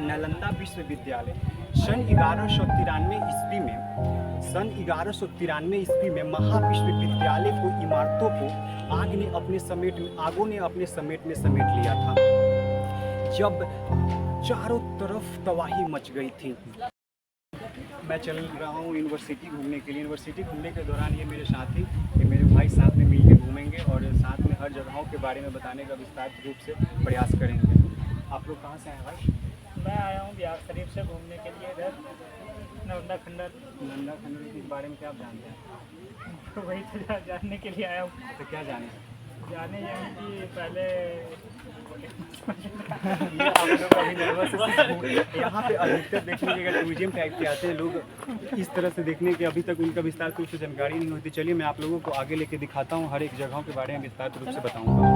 नालंदा विश्वविद्यालय सन 1193 ईस्वी में महाविश्वविद्यालय को इमारतों को आगों ने अपने समेट में समेट लिया था, जब चारों तरफ तबाही मच गई थी। मैं चल रहा हूँ यूनिवर्सिटी घूमने के लिए। यूनिवर्सिटी घूमने के दौरान ये मेरे साथी, ये मेरे भाई साथ में मिलकर घूमेंगे और साथ में हर जगहों के बारे में बताने का विस्तार रूप से प्रयास करेंगे। आप लोग कहाँ से आए भाई? मैं आया हूँ बिहार शरीफ से घूमने के लिए इधर नंदा खंडर के बारे में क्या आप जानते हैं? तो वही तो जानने के लिए आया हूँ। तो क्या जाने ये हैं कि पहले यहाँ पे अधिकतर देखने के टूरिज्म टाइप के आते हैं लोग, इस तरह से देखने के अभी तक उनका विस्तार रूप से जानकारी नहीं होती। चलिए मैं आप लोगों को आगे लेके दिखाता हूँ, हर एक जगहों के बारे में विस्तार रूप से बताऊँगा।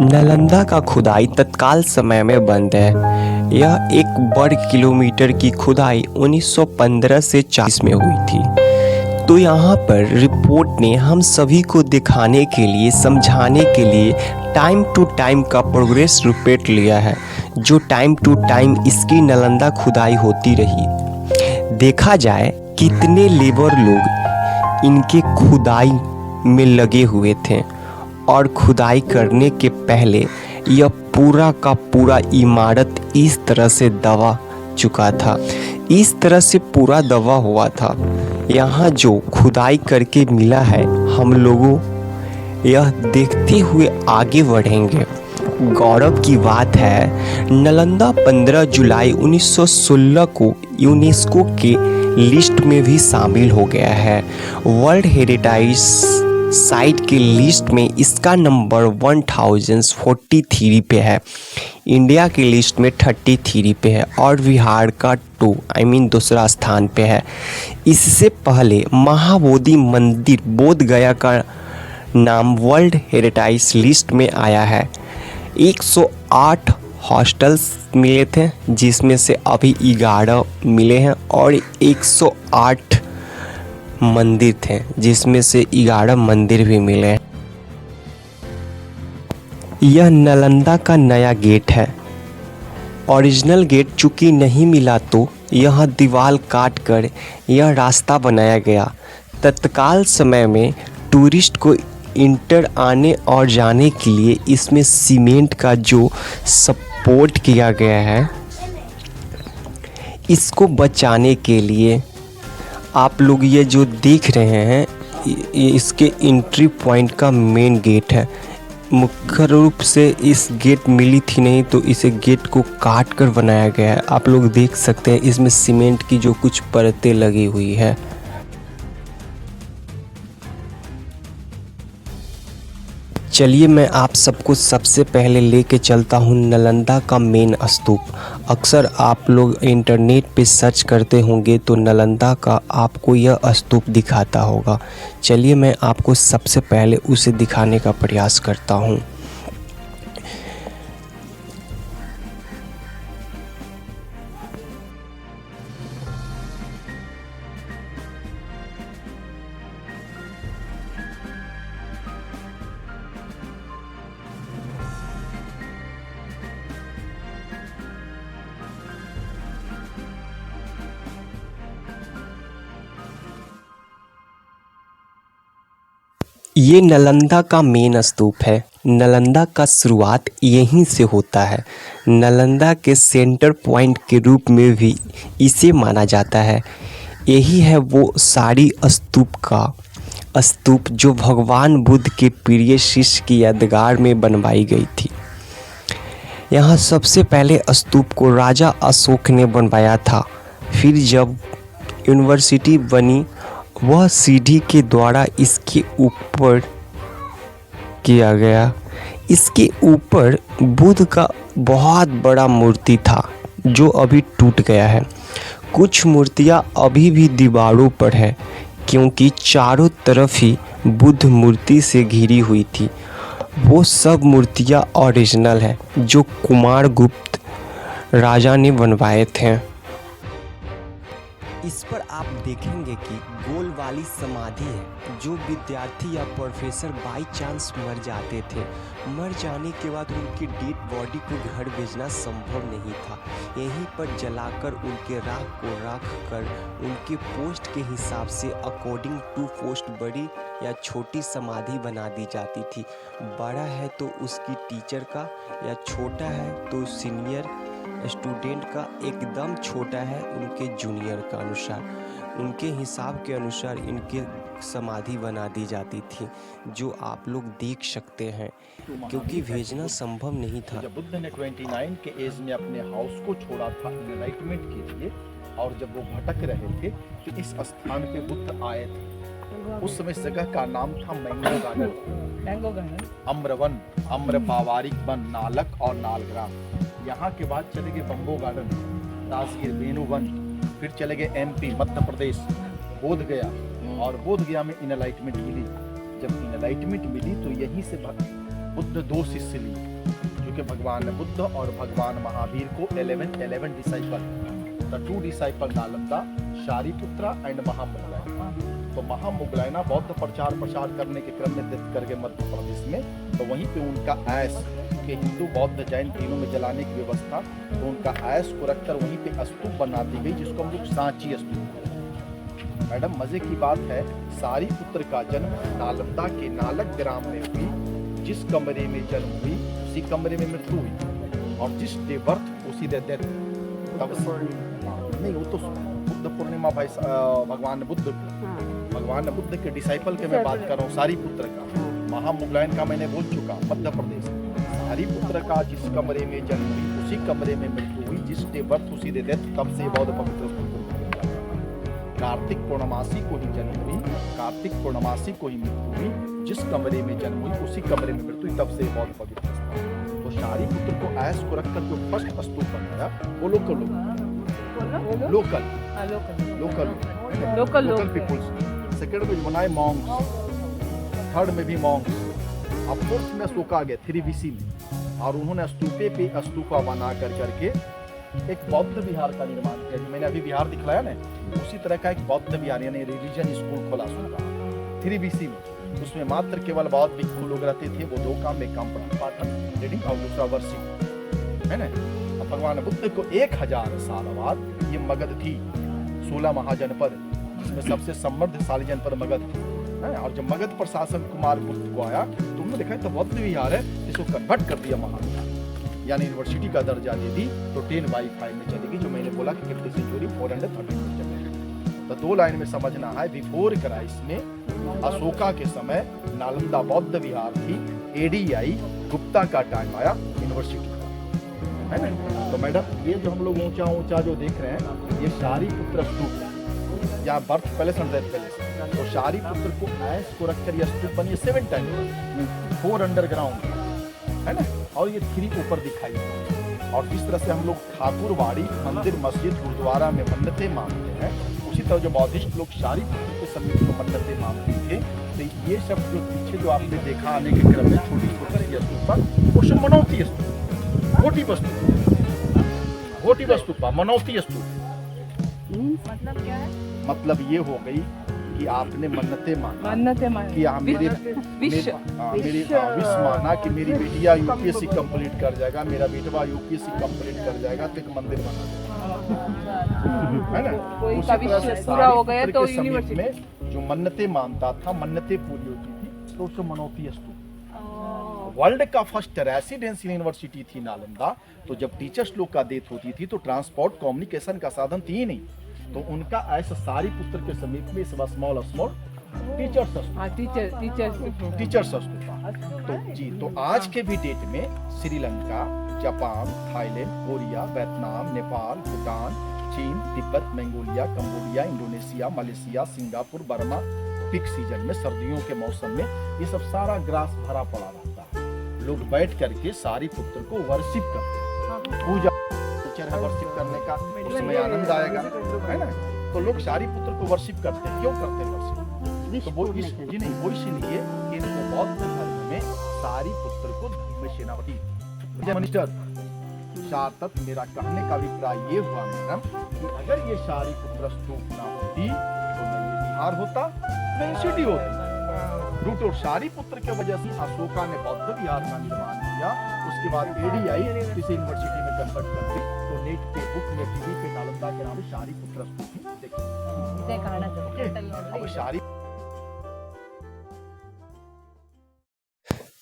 नालंदा का खुदाई तत्काल समय में बंद है। यह 1 वर्ग किलोमीटर की खुदाई 1915 से 40 में हुई थी। तो यहाँ पर रिपोर्ट ने हम सभी को दिखाने के लिए, समझाने के लिए टाइम टू टाइम का प्रोग्रेस रिपोर्ट लिया है, जो टाइम टू टाइम इसकी नालंदा खुदाई होती रही। देखा जाए कितने लेबर लोग इनके खुदाई में लगे हुए थे, और खुदाई करने के पहले यह पूरा का पूरा इमारत इस तरह से दबा चुका था, इस तरह से पूरा दबा हुआ था। यहाँ जो खुदाई करके मिला है, हम लोगों यह देखते हुए आगे बढ़ेंगे। गौरव की बात है, नालंदा 15 जुलाई 1916 को यूनेस्को के लिस्ट में भी शामिल हो गया है। वर्ल्ड हेरिटेज साइट के लिस्ट में इसका नंबर 1043 पे है, इंडिया की लिस्ट में 33 पे है और बिहार का दूसरा स्थान पे है। इससे पहले महाबोधि मंदिर बोध गया का नाम वर्ल्ड हेरिटेज लिस्ट में आया है। 108 हॉस्टल्स मिले थे, जिसमें से अभी 11 मिले हैं, और 108 मंदिर थे, जिसमें से 11 मंदिर भी मिले। यह नालंदा का नया गेट है। ओरिजिनल गेट चूँकि नहीं मिला, तो यह दीवार काट कर यह रास्ता बनाया गया। तत्काल समय में टूरिस्ट को इंटर आने और जाने के लिए इसमें सीमेंट का जो सपोर्ट किया गया है, इसको बचाने के लिए आप लोग ये जो देख रहे हैं, ये इसके एंट्री पॉइंट का मेन गेट है। मुख्य रूप से इस गेट मिली थी नहीं, तो इसे गेट को काट कर बनाया गया है। आप लोग देख सकते हैं इसमें सीमेंट की जो कुछ परतें लगी हुई है। चलिए मैं आप सबको सबसे पहले लेके चलता हूँ नालंदा का मेन स्तूप। अक्सर आप लोग इंटरनेट पे सर्च करते होंगे तो नालंदा का आपको यह स्तूप दिखाता होगा। चलिए मैं आपको सबसे पहले उसे दिखाने का प्रयास करता हूँ। ये नालंदा का मेन स्तूप है। नालंदा का शुरुआत यहीं से होता है। नालंदा के सेंटर पॉइंट के रूप में भी इसे माना जाता है। यही है वो सारी स्तूप जो भगवान बुद्ध के प्रिय शिष्य की यादगार में बनवाई गई थी। यहाँ सबसे पहले स्तूप को राजा अशोक ने बनवाया था। फिर जब यूनिवर्सिटी बनी, वह सीढ़ी के द्वारा इसके ऊपर किया गया। इसके ऊपर बुद्ध का बहुत बड़ा मूर्ति था, जो अभी टूट गया है। कुछ मूर्तियां अभी भी दीवारों पर है, क्योंकि चारों तरफ ही बुद्ध मूर्ति से घिरी हुई थी। वो सब मूर्तियां ओरिजिनल हैं, जो कुमारगुप्त राजा ने बनवाए थे। इस पर आप देखेंगे कि गोल वाली समाधि है। जो विद्यार्थी या प्रोफेसर बाई चांस मर जाते थे, मर जाने के बाद उनकी डेड बॉडी को घर भेजना संभव नहीं था। यहीं पर जलाकर उनके राख को रख कर उनके पोस्ट के हिसाब से अकॉर्डिंग टू पोस्ट बड़ी या छोटी समाधि बना दी जाती थी। बड़ा है तो उसकी टीचर का, या छोटा है तो सीनियर स्टूडेंट का, एकदम छोटा है उनके जूनियर का अनुसार, उनके हिसाब के अनुसार इनके समाधि बना दी जाती थी, जो आप लोग देख सकते हैं, क्योंकि भेजना संभव नहीं था। जब बुद्ध ने 29 के एज में अपने हाउस को छोड़ा था एनलाइटमेंट के लिए, और जब वो भटक रहे थे तो इस स्थान पे बुद्ध आए थे। उस समय इस जगह का नाम था मैंगो गार्डन, अम्रवन, अम्र पावारिक वन, नालक और नालग्राम। यहाँ के बाद चले गए बम्बो गार्डन, राजगीर, वेणुवन, फिर चले गए MP मध्य प्रदेश, बोध गया, और बोध गया में इनलाइटमेंट मिली। जब इनलाइटमेंट मिली तो यहीं से बुद्ध 2 शिष्य लिए, जो कि भगवान बुद्ध और भगवान महावीर को 11 disciple, the 2 disciple Nalanda, Shariputra and Mahamugalayana. तो महामुगलायना बौद्ध प्रचार प्रसार करने के क्रम में डेथ कर गए मध्य प्रदेश में, तो वहीं पे उनका ऐश के हिंदू बौद्ध जैन तीनों में जलाने की व्यवस्था, तो उनका ऐश को रखकर वहीं पे स्तूप बना दी गई, जिसको हम लोग सांची स्तूप। मैडम मजे की बात है, सारिपुत्र का जन्म नालंदा के नालक ग्राम में हुई। जिस कमरे में जन्म हुई उसी कमरे में मृत्यु हुई, और जिस डे बर्थ उसी डे डेथ। तब नहीं, वो तो बुद्ध पूर्णिमा भाई भगवान बुद्ध के डिसाइपल के मैं बात कर रहा हूँ, सारिपुत्र का। महामुगलायन का मैंने बोल चुका, मध्य प्रदेश। सारिपुत्र का जिस कमरे में जन्म हुई उसी कमरे में मृत्यु हुई, जिस डे बर्थ उसी डे डेथ। तब से बौद्ध पवित्र स्तूप। कार्तिक पूर्णमासी को ही जन्म हुई, कार्तिक पूर्णमासी को ही मृत्यु हुई, जिस कमरे में जन्म हुई उसी कमरे में मृत्यु हुई, तब से बौद्ध पवित्र स्तूप। तो शारिपुत्र को ऐश को रखकर जो फर्स्ट स्तूप बनाया वो लोकल पीपुल्स। सेकंड में बनाए मॉन्क्स, थर्ड में भी मॉन्क्स, अब फोर्थ में अशोका गए 3 BC में, और उन्होंने स्तूपे पे स्तूपा बना करके एक बौद्ध विहार का निर्माण किया। जो मैंने अभी विहार दिखलाया ना, उसी तरह का एक बौद्ध विहार यानी रिलीजन स्कूल खोला अशोका 3 BC में। उसमें मात्र केवल बौद्ध भिक्षु लोग रहते थे। वो 2 काम में, काम पाठन रीडिंग और दूसरा वर्शिप, है ना। भगवान बुद्ध को 1000 साल बाद ये मगध थी 16 महाजनपद, जिसमें सबसे समृद्धशाली जनपद मगध थी। और जब मगध प्रशासन कुमार गुप्त को आया तो उन्होंने देखा तो बौद्ध विहार है, इसको कन्वर्ट कर दिया महाविहार, यानी यूनिवर्सिटी का दर्जा दे दी। तो 10/5 में चलेगी, जो मैंने बोला कि 50 सेंचुरी 430 में चलेगी। तो 2 लाइन में समझना है, बिफोर क्राइस्ट में अशोका के समय नालंदा बौद्ध विहार थी। AD गुप्ता का टाइम आया यूनिवर्सिटी, है ना। तो मैडम ये जो हम लोग ऊंचा जो देख रहे हैं, ये शारिपुत्र स्तूप, या birth palace and death palace. तो शारिपुत्र को ऐश को रखकर यह स्तूप बनी 7 टाइम, 4 अंडरग्राउंड, है ना, और ये 3 ऊपर दिखाई देती। और जिस तरह से हम लोग ठाकुरवाड़ी, मंदिर, मस्जिद, गुरुद्वारा में मन्नतें मांगते हैं, उसी तरह जो बौद्धिस्ट लोग शारिपुत्र के समीप में मन्नतें मांगते थे। तो ये सब जो पीछे जो आपने देखा आने के क्रम में छोटी छोटी स्तूपा, वो सब मनौती स्तूप, घोटी स्तूपा, मनौती स्तूप। मतलब क्या है? मतलब ये हो गई कि आपने मन्नतें मांगी कि मेरी विश माना कि मेरी बेटिया UPSC कंप्लीट कर जाएगा, मेरा बेटवा UPSC कंप्लीट कर जाएगा, तो एक मंदिर बना देगा, है ना। कोई का विश पूरा हो गया तो यूनिवर्सिटी में जो मन्नतें मानता था, मन्नतें पूरी होती थी, तो उसको मनौती स्तूप। वर्ल्ड का फर्स्ट रेसिडेंशियल यूनिवर्सिटी थी नालंदा। तो जब टीचर्स लोग का डेथ होती थी तो ट्रांसपोर्ट कम्युनिकेशन का साधन थी ही नहीं, तो उनका ऐसा सारिपुत्र के समीप में स्मॉल टीचर्स तो जी। तो आज के भी डेट में Sri Lanka, Japan, Thailand, Korea, Vietnam, Nepal, Bhutan, चीन, तिब्बत, Mongolia, Cambodia, Indonesia, Malaysia, Singapore, Burma, peak season में, सर्दियों के मौसम में ये सब सारा ग्रास भरा पड़ा रहता है। लोग बैठ करके सारिपुत्र को वर्शिप करते हैं, पूजा वर्शिप करने का, उसमें आनंद आएगा, है ना। तो लोग सारिपुत्र को वर्शिप करते हैं। क्यों करते हैं वर्शिप? तो वो इसलिए कि इनको बौद्ध धर्म में सारिपुत्र को धर्म सेनापति मिनिस्टर शातत मेरा कहने का अभिप्राय ये हुआ मैडम कि अगर ये शारीपुत्र स्तूप ना होती तो न ये बिहार होता न ये सिटी होती। रूट और शारीपुत्र के वजह से अशोका ने बौद्ध विहार का निर्माण किया। उसके बाद एडी आई, इसे यूनिवर्सिटी में कन्वर्ट कर दी। तो नेट पे बुक में टीवी पे नालंदा के नाम से शारीपुत्र स्तूप देखिए। अब शारी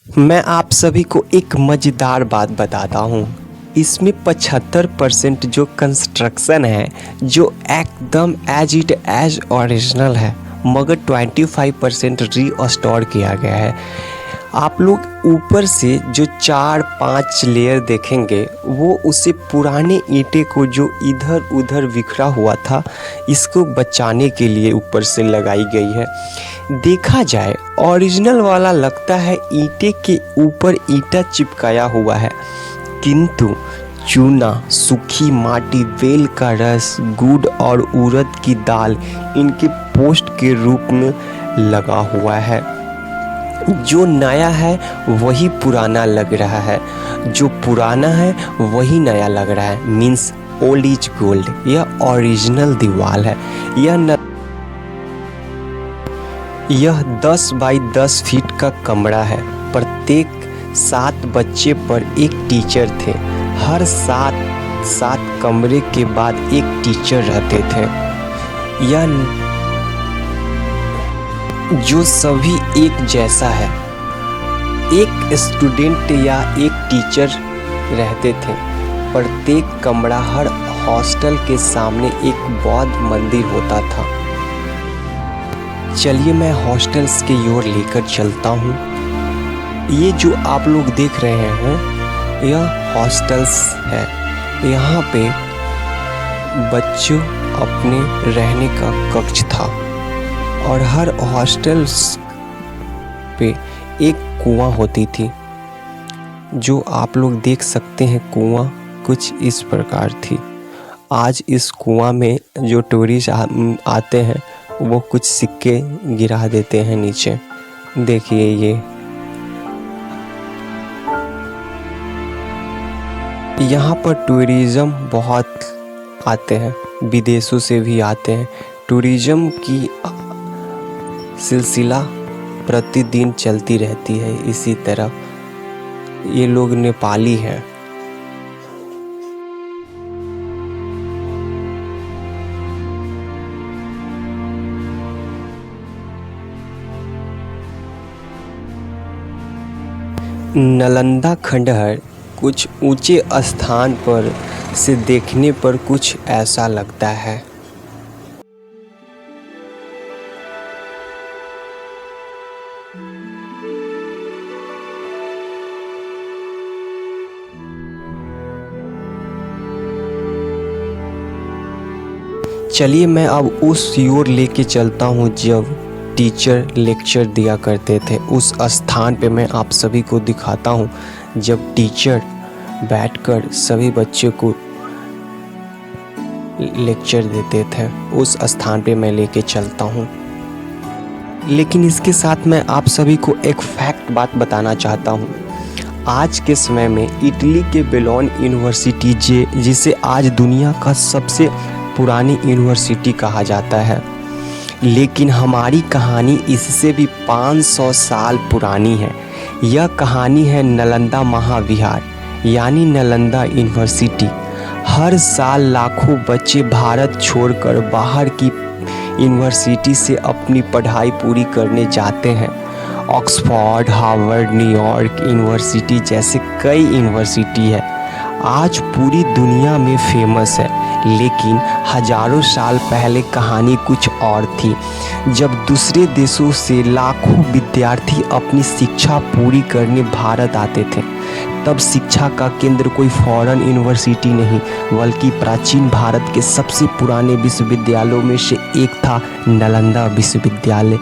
मैं आप सभी को एक मज़ेदार बात बताता हूँ। इसमें 75% जो कंस्ट्रक्शन है जो एकदम एज इट एज ओरिजिनल है, मगर 25% रीस्टोर किया गया है। आप लोग ऊपर से जो 4-5 लेयर देखेंगे वो उसे पुराने ईंटे को जो इधर उधर बिखरा हुआ था इसको बचाने के लिए ऊपर से लगाई गई है। देखा जाए ओरिजिनल वाला लगता है ईंटे के ऊपर ईंटा चिपकाया हुआ है, किंतु चूना, सूखी माटी, बेल का रस, गुड़ और उड़द की दाल इनके पोस्ट के रूप में लगा हुआ है। जो नया है वही पुराना लग रहा है, जो पुराना है वही नया लग रहा है। Means old is gold. यह ओरिजिनल दीवार है। यह 10 बाई 10 फीट का कमरा है। प्रत्येक 7 बच्चे पर एक टीचर थे। हर 7 कमरे के बाद एक टीचर रहते थे। यह जो सभी एक जैसा है। एक स्टूडेंट या एक टीचर रहते थे। प्रत्येक कमरा, हर हॉस्टल के सामने एक बौद्ध मंदिर होता था। चलिए मैं हॉस्टल्स की ओर लेकर चलता हूँ। ये जो आप लोग देख रहे हैं यह हॉस्टल्स है। यहाँ पे बच्चों अपने रहने का कक्ष था और हर हॉस्टल्स पे एक कुआं होती थी। जो आप लोग देख सकते हैं कुआं कुछ इस प्रकार थी। आज इस कुआं में जो टूरिस्ट आते हैं वो कुछ सिक्के गिरा देते हैं नीचे। देखिए ये यहाँ पर टूरिज़्म बहुत आते हैं, विदेशों से भी आते हैं। टूरिज़्म की सिलसिला प्रतिदिन चलती रहती है। इसी तरह ये लोग नेपाली हैं। नालंदा खंडहर कुछ ऊंचे स्थान पर से देखने पर कुछ ऐसा लगता है। चलिए मैं अब उस ओर लेके चलता हूँ जब टीचर लेक्चर दिया करते थे। उस स्थान पे मैं आप सभी को दिखाता हूँ जब टीचर बैठकर सभी बच्चों को लेक्चर देते थे। उस स्थान पे मैं लेके चलता हूँ। लेकिन इसके साथ मैं आप सभी को एक फैक्ट बात बताना चाहता हूँ। आज के समय में इटली के बोलोन यूनिवर्सिटी जिसे आज दुनिया का सबसे पुरानी यूनिवर्सिटी कहा जाता है, लेकिन हमारी कहानी इससे भी 500 साल पुरानी है। यह कहानी है नालंदा महाविहार यानी नालंदा यूनिवर्सिटी। हर साल लाखों बच्चे भारत छोड़कर बाहर की यूनिवर्सिटी से अपनी पढ़ाई पूरी करने जाते हैं। ऑक्सफोर्ड, हार्वर्ड, न्यूयॉर्क यूनिवर्सिटी जैसे कई यूनिवर्सिटी है आज पूरी दुनिया में फेमस है। लेकिन हजारों साल पहले कहानी कुछ और थी। जब दूसरे देशों से लाखों विद्यार्थी अपनी शिक्षा पूरी करने भारत आते थे, तब शिक्षा का केंद्र कोई फॉरेन यूनिवर्सिटी नहीं बल्कि प्राचीन भारत के सबसे पुराने विश्वविद्यालयों में से एक था नालंदा विश्वविद्यालय।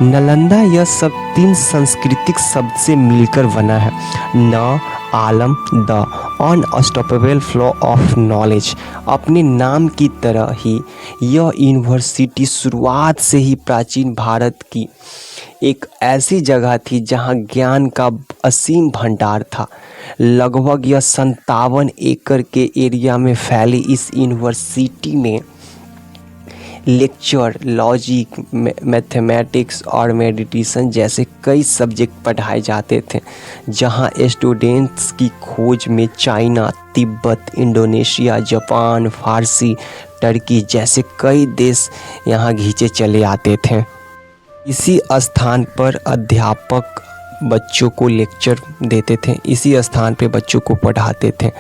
नालंदा यह सब 3 सांस्कृतिक शब्द से मिलकर बना है। न आलम, the unstoppable flow of knowledge. अपने नाम की तरह ही यह यूनिवर्सिटी शुरुआत से ही प्राचीन भारत की एक ऐसी जगह थी जहां ज्ञान का असीम भंडार था। लगभग यह 57 एकड़ के एरिया में फैली इस यूनिवर्सिटी में लेक्चर, लॉजिक, मैथमेटिक्स और मेडिटेशन जैसे कई सब्जेक्ट पढ़ाए जाते थे, जहां स्टूडेंट्स की खोज में चाइना, तिब्बत, इंडोनेशिया, जापान, फारसी, टर्की जैसे कई देश यहां खींचे चले आते थे। इसी स्थान पर अध्यापक बच्चों को लेक्चर देते थे, इसी स्थान पे बच्चों को पढ़ाते थे।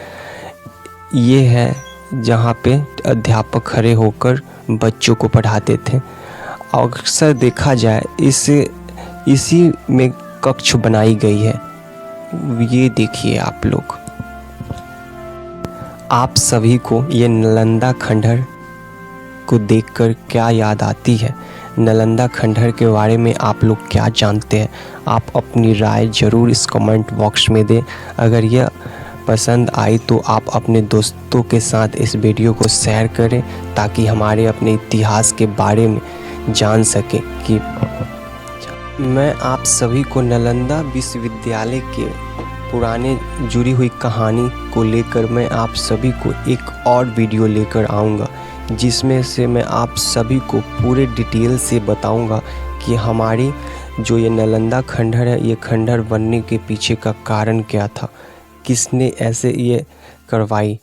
ये है जहाँ पे अध्यापक खड़े होकर बच्चों को पढ़ाते थे। अक्सर देखा जाए इसी में कक्ष बनाई गई है। ये देखिए आप लोग, आप सभी को ये नालंदा खंडहर को देखकर क्या याद आती है? नालंदा खंडहर के बारे में आप लोग क्या जानते हैं? आप अपनी राय ज़रूर इस कमेंट बॉक्स में दें। अगर यह पसंद आई तो आप अपने दोस्तों के साथ इस वीडियो को शेयर करें, ताकि हमारे अपने इतिहास के बारे में जान सकें। कि मैं आप सभी को नालंदा विश्वविद्यालय के पुराने जुड़ी हुई कहानी को लेकर मैं आप सभी को एक और वीडियो लेकर आऊँगा, जिसमें से मैं आप सभी को पूरे डिटेल से बताऊँगा कि हमारी जो ये नालंदा खंडहर है, ये खंडहर बनने के पीछे का कारण क्या था, किसने ऐसे ये करवाई।